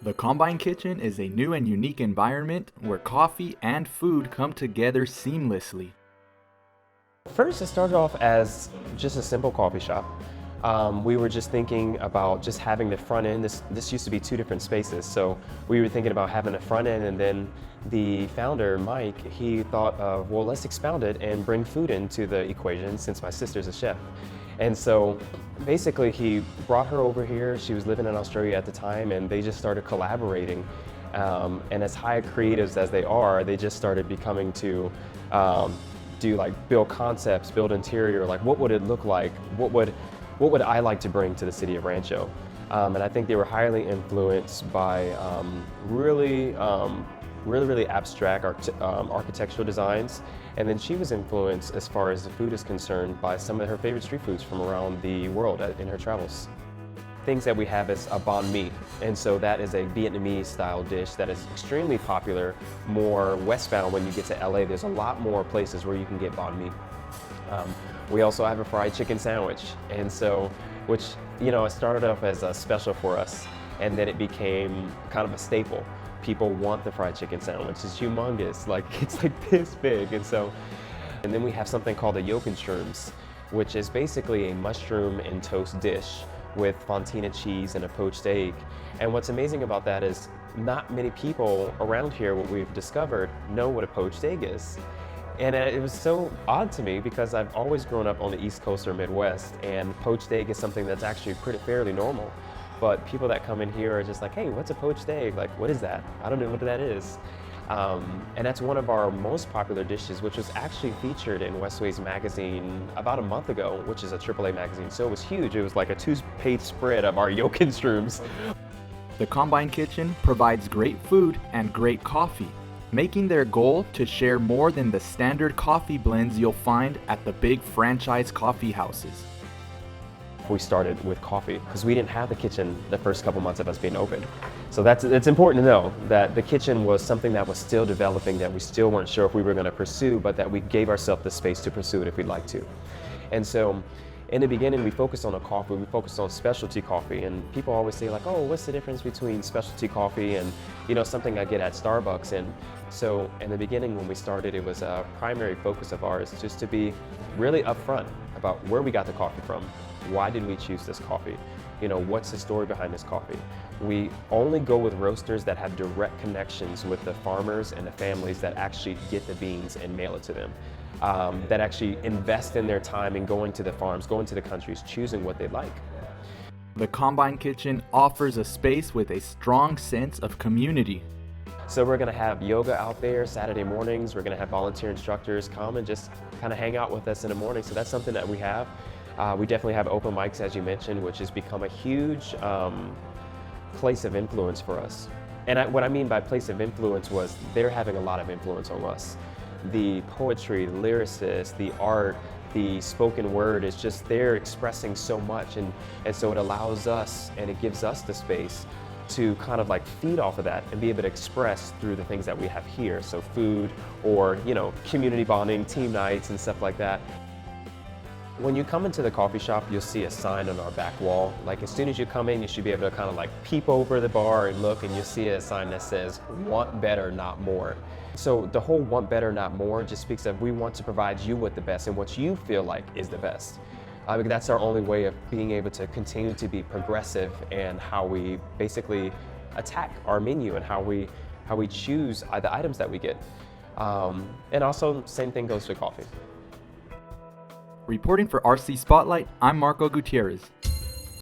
The Combine Kitchen is a new and unique environment where coffee and food come together seamlessly. First, it started off as just a simple coffee shop. We were just thinking about just having the front end. This used to be two different spaces, so we were thinking about having a front end, and then the founder, Mike, he thought of, well, let's expound it and bring food into the equation since my sister's a chef. And so basically he brought her over here. She was living in Australia at the time, and they just started collaborating. And as high creatives as they are, they just started becoming to build concepts, build interior, like what would it look like? What would I like to bring to the city of Rancho? And I think they were highly influenced by really abstract architectural designs. And then she was influenced, as far as the food is concerned, by some of her favorite street foods from around the world in her travels. Things that we have is a banh mi, and so that is a Vietnamese style dish that is extremely popular more westbound. When you get to LA, there's a lot more places where you can get banh mi. We also have a fried chicken sandwich, and so, which, it started off as a special for us, and then it became kind of a staple. People want the fried chicken sandwich. It's humongous, it's like this big. And then we have something called the Yolkenshrooms, which is basically a mushroom and toast dish with fontina cheese and a poached egg. And what's amazing about that is not many people around here, what we've discovered, know what a poached egg is. And it was so odd to me because I've always grown up on the East Coast or Midwest, and poached egg is something that's actually fairly normal. But people that come in here are just like, hey, what's a poached egg? Like, what is that? I don't know what that is. And that's one of our most popular dishes, which was actually featured in Westways magazine about a month ago, which is a AAA magazine. So it was huge. It was like a 2-page spread of our Yolkenshrooms. The Combine Kitchen provides great food and great coffee, making their goal to share more than the standard coffee blends you'll find at the big franchise coffee houses. We started with coffee because we didn't have the kitchen the first couple months of us being open. So it's important to know that the kitchen was something that was still developing, that we still weren't sure if we were going to pursue, but that we gave ourselves the space to pursue it if we'd like to. And so in the beginning, we focused on we focused on specialty coffee, and people always say like, oh, what's the difference between specialty coffee and something I get at Starbucks? And so in the beginning when we started, it was a primary focus of ours just to be really upfront about where we got the coffee from. Why did we choose this coffee? What's the story behind this coffee? We only go with roasters that have direct connections with the farmers and the families that actually get the beans and mail it to them. That actually invest in their time in going to the farms, going to the countries, choosing what they like. The Combine Kitchen offers a space with a strong sense of community. So we're going to have yoga out there Saturday mornings. We're going to have volunteer instructors come and just kind of hang out with us in the morning. So that's something that we have. We definitely have open mics, as you mentioned, which has become a huge place of influence for us. And what I mean by place of influence was they're having a lot of influence on us. The poetry, the lyricists, the art, the spoken word is just, they're expressing so much, and so it allows us and it gives us the space to kind of feed off of that and be able to express through the things that we have here. So food, or community bonding, team nights and stuff like that. When you come into the coffee shop, you'll see a sign on our back wall. As soon as you come in, you should be able to kind of peep over the bar and look, and you'll see a sign that says, want better, not more. So the whole want better, not more just speaks of we want to provide you with the best and what you feel like is the best. Because that's our only way of being able to continue to be progressive and how we basically attack our menu and how we choose the items that we get. And also, same thing goes for coffee. Reporting for RC Spotlight, I'm Marco Gutierrez.